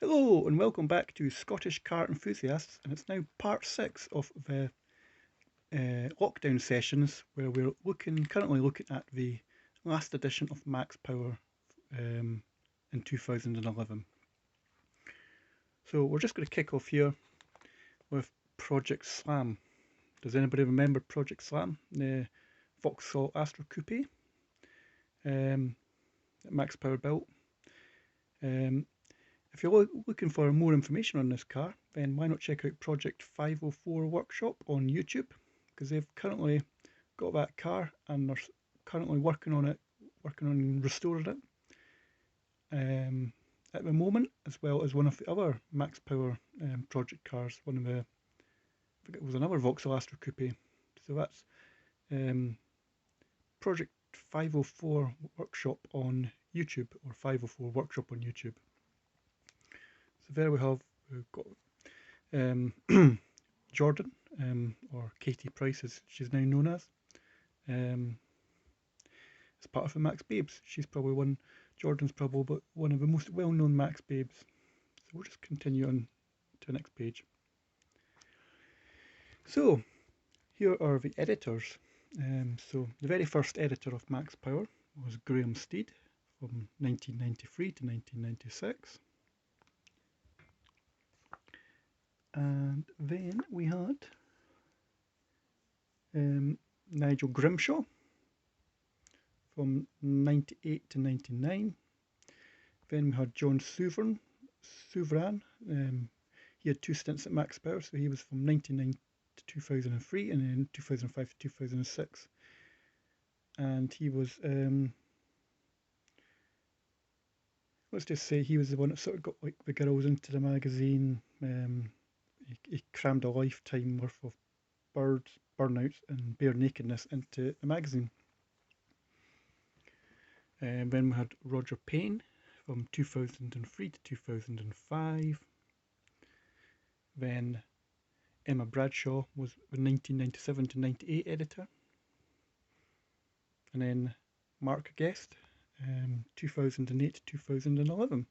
Hello and welcome back to Scottish Car Enthusiasts, and it's now part 6 of the lockdown sessions where we're currently looking at the last edition of Max Power in 2011. So we're just going to kick off here with Project Slam. Does anybody remember Project Slam? The Vauxhall Astra Coupe that Max Power built. If you're looking for more information on this car, then why not check out Project 504 Workshop on YouTube, because they've currently got that car and they're currently working on restoring it at the moment, as well as one of the other Max Power project cars, I forget it was another Vauxhall Astra Coupe. So that's Project 504 Workshop on YouTube, or 504 Workshop on YouTube. So there we've got Jordan, or Katie Price as she's now known as part of the Max Babes. Jordan's probably one of the most well-known Max Babes. So we'll just continue on to the next page. So here are the editors. So the very first editor of Max Power was Graham Steed from 1993 to 1996. And then we had Nigel Grimshaw from 98 to 99. Then we had John Souverain. He had two stints at Max Power, so he was from 1999 to 2003, and then 2005 to 2006. And he was, let's just say, he was the one that sort of got like the girls into the magazine. He crammed a lifetime worth of burnouts and bare nakedness into the magazine. Then we had Roger Payne from 2003 to 2005. Then Emma Bradshaw was the 1997 to 98 editor. And then Mark Guest, 2008 to 2011.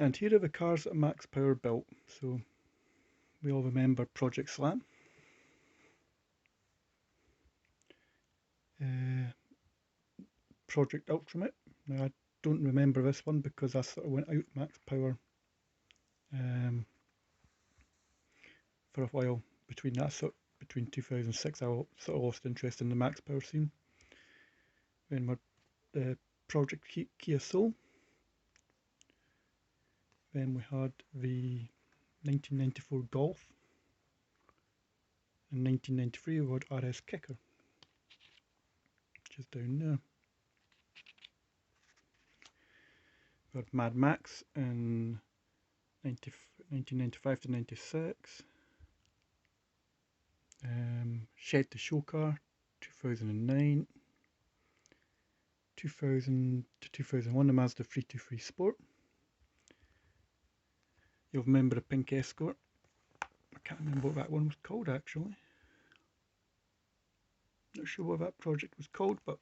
And here are the cars that Max Power built. So we all remember Project Slam. Project Ultramate. Now I don't remember this one because I sort of went out Max Power for a while. Between 2006, I sort of lost interest in the Max Power scene. Then we had Project Kia Soul. Then we had the 1994 Golf. In 1993 we had RS Kicker, which is down there. We had Mad Max in 1995 to 96. Shed to Show Car, 2009. 2000 to 2001, the Mazda 323 Sport. You'll remember the Pink Escort. I can't remember what that one was called actually. Not sure what that project was called, but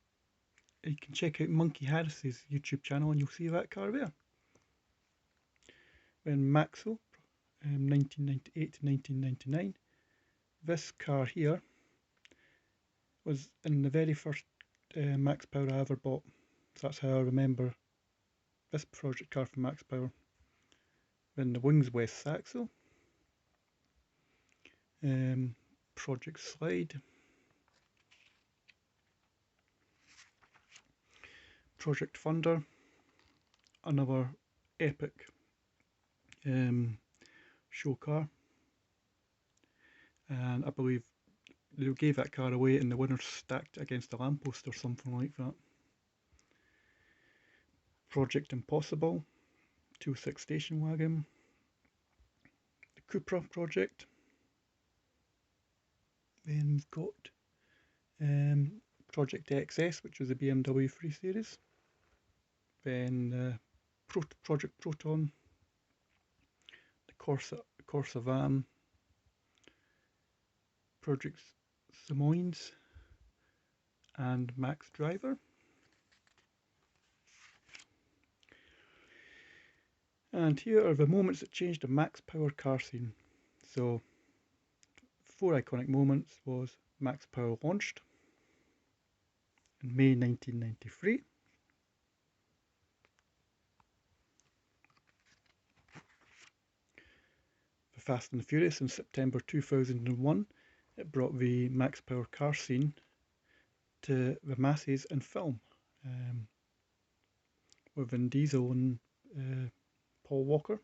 you can check out Monkey Harris's YouTube channel and you'll see that car there. Then Maxwell, 1998 to 1999. This car here was in the very first Max Power I ever bought. So that's how I remember this project car from Max Power. Then the Wings West Saxo. Project Slide. Project Thunder. Another epic show car. And I believe they gave that car away and the winner stacked against a lamppost or something like that. Project Impossible, 206 station wagon. The Cupra project. Then we've got Project XS, which was the BMW 3 Series. Then Project Proton, the Corsa van, Project Simoins, and Max Driver. And here are the moments that changed the Max Power car scene. So, 4 iconic moments was Max Power launched in May 1993. The Fast and the Furious in September 2001. It brought the Max Power car scene to the masses in film, with Vin Diesel and Paul Walker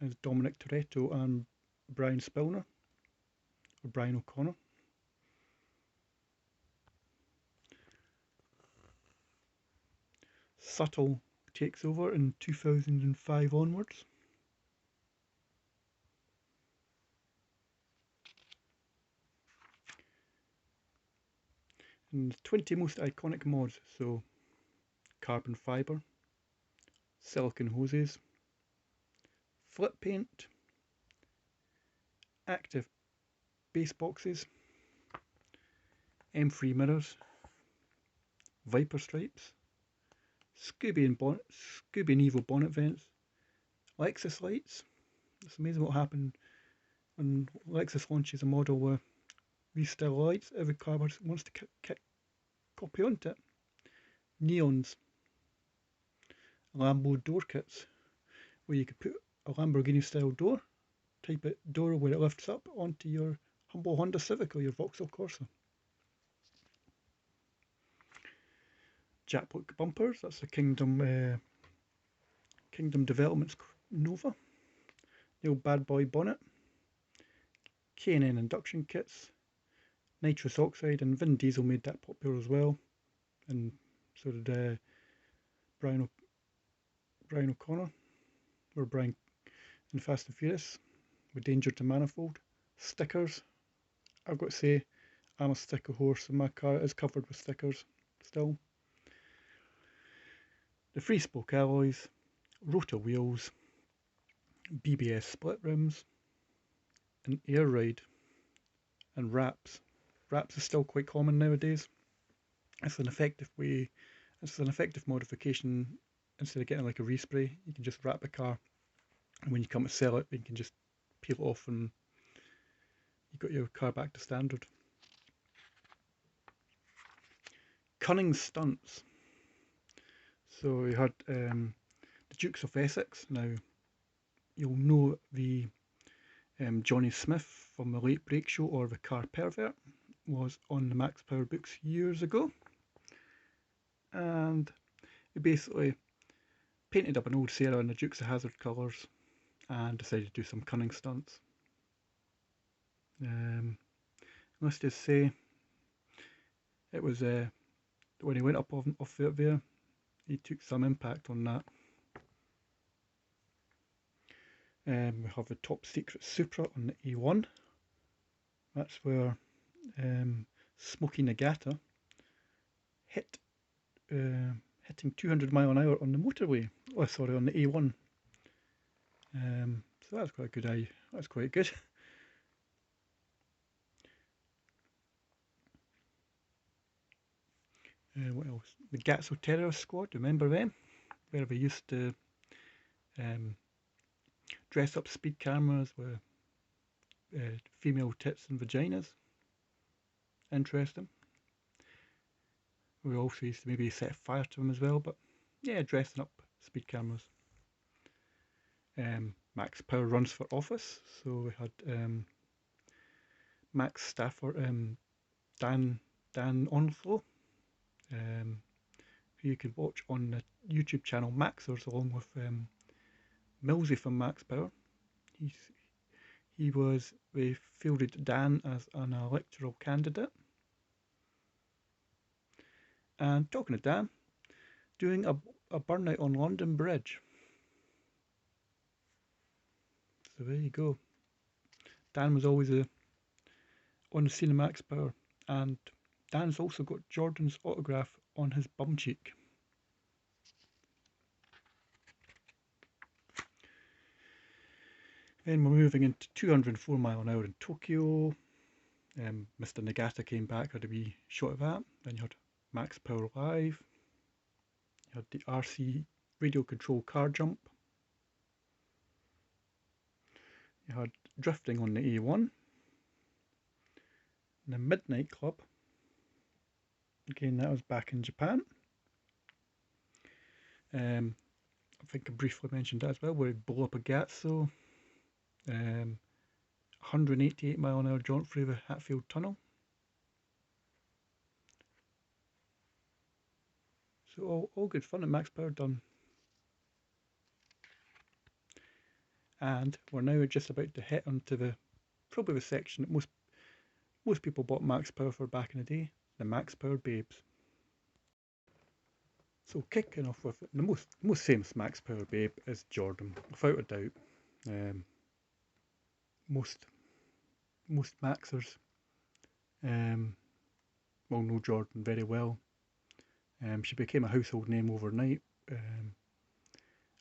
as Dominic Toretto and Brian Spillner, or Brian O'Connor. Subtle takes over in 2005 onwards. And 20 most iconic mods, so carbon fibre, silicone hoses, flip paint, active base boxes, M3 mirrors, Viper stripes, Scooby and Evo bonnet vents, Lexus lights. It's amazing what happened when Lexus launches a model with these style lights. Every car wants to copy onto it. Neons, Lambo door kits, where you could put a Lamborghini style door, type it door where it lifts up onto your humble Honda Civic or your Vauxhall Corsa. Jackbook bumpers, that's the Kingdom Developments Nova. The old bad boy bonnet. K&N induction kits. Nitrous oxide, and Vin Diesel made that popular as well. And so did Brian O'Connor, or Brian in Fast and Furious, with Danger to Manifold. Stickers. I've got to say, I'm a sticker horse, and my car is covered with stickers still. The free spoke alloys, rotor wheels, BBS split rims, an air ride, and wraps. Wraps is still quite common nowadays. It's an effective modification. Instead of getting like a respray, you can just wrap the car, and when you come to sell it, you can just peel it off and you've got your car back to standard. Cunning stunts. So we had the Dukes of Essex. Now, you'll know the Johnny Smith from the Late Break Show, or the Car Pervert, was on the Max Power books years ago. And he basically painted up an old Sarah in the Dukes of Hazzard colours and decided to do some cunning stunts. Let's just say it was when he went up off there, he took some impact on that. We have the Top Secret Supra on the A1. That's where Smokey Nagata hitting 200 mile an hour on the motorway. Oh, sorry, on the A1. So that's quite a good eye. That's quite good. What else? The Gatso Terrorist Squad, remember them? Where they used to dress up speed cameras with female tits and vaginas. Interesting. We also used to maybe set fire to them as well, but yeah, dressing up speed cameras. Max Power runs for office, so we had Max staffer Dan Onslow, who you can watch on the YouTube channel Maxers, along with Millsy from Max Power. They fielded Dan as an electoral candidate. And talking to Dan, doing a burnout on London Bridge. So there you go. Dan was always on the scene of Max Power, and Dan's also got Jordan's autograph on his bum cheek. Then we're moving into 204 mile an hour in Tokyo. Mr. Nagata came back, had a wee shot of that. Then you had Max Power Live. You had the RC radio control car jump. You had Drifting on the A1, the Midnight Club. Again, that was back in Japan. I think I briefly mentioned that as well, where he blew up a Gatso. 188-mile-an-hour jaunt through the Hatfield Tunnel. So all good fun at Max Power done. And we're now just about to hit onto probably the section that most people bought Max Power for back in the day, the Max Power Babes. So kicking off with the most famous Max Power Babe is Jordan, without a doubt. Most Maxers will know Jordan very well. She became a household name overnight,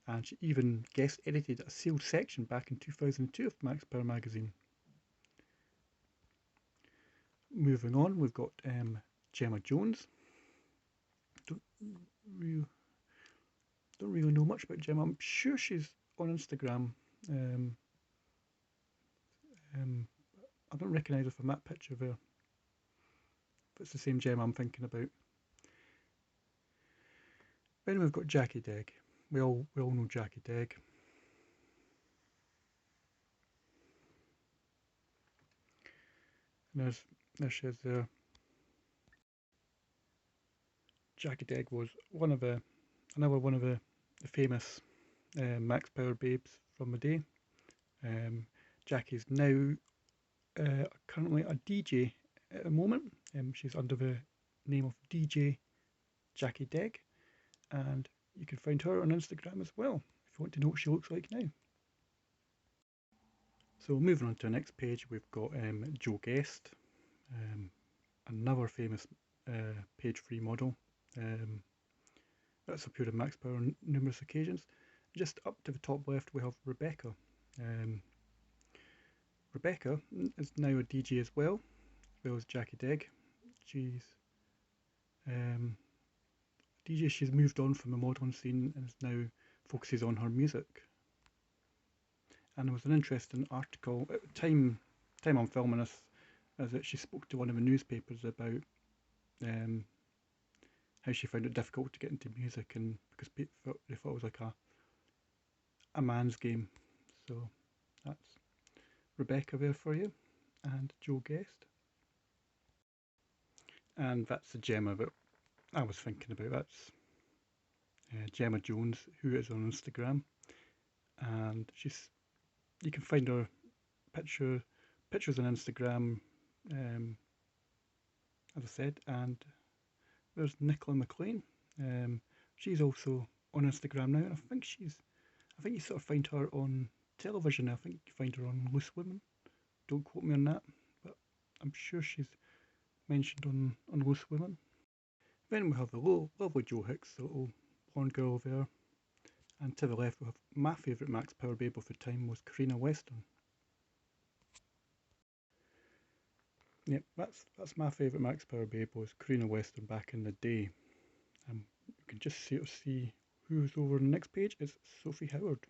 and she even guest edited a sealed section back in 2002 of Max Power magazine. Moving on, we've got Gemma Jones. Don't really know much about Gemma. I'm sure she's on Instagram. I don't recognise her from that picture there. But it's the same Gemma I'm thinking about. Then we've got Jackie Degg. We all know Jackie Degg. And there she is there. Jackie Degg was another one of the famous Max Power babes from the day. Jackie's now currently a DJ at the moment. She's under the name of DJ Jackie Degg, and you can find her on Instagram as well if you want to know what she looks like now. So moving on to the next page, we've got Joe Guest, another famous page 3 model. That's appeared in Max Power on numerous occasions. Just up to the top left we have Rebecca. Rebecca is now a DJ as well as Jackie Degg. She's DJ. She's moved on from the modelling scene and is now focuses on her music. And there was an interesting article at the time I'm filming this, is that she spoke to one of the newspapers about how she found it difficult to get into music, and because they thought it was like a man's game. So that's Rebecca there for you, and Joe Guest. And that's the Gemma that I was thinking about. That's Gemma Jones, who is on Instagram, and you can find her pictures on Instagram, as I said. And there's Nicola McLean. She's also on Instagram now, and I think you sort of find her on television. I think you find her on Loose Women. Don't quote me on that, but I'm sure she's mentioned on Loose Women. Then we have the lovely Joe Hicks, the little blonde girl there. And to the left we have my favourite Max Power babe of the time was Karina Weston. Yep, that's my favourite Max Power babe was Karina Weston back in the day. You can just see who's over on the next page. It's Sophie Howard.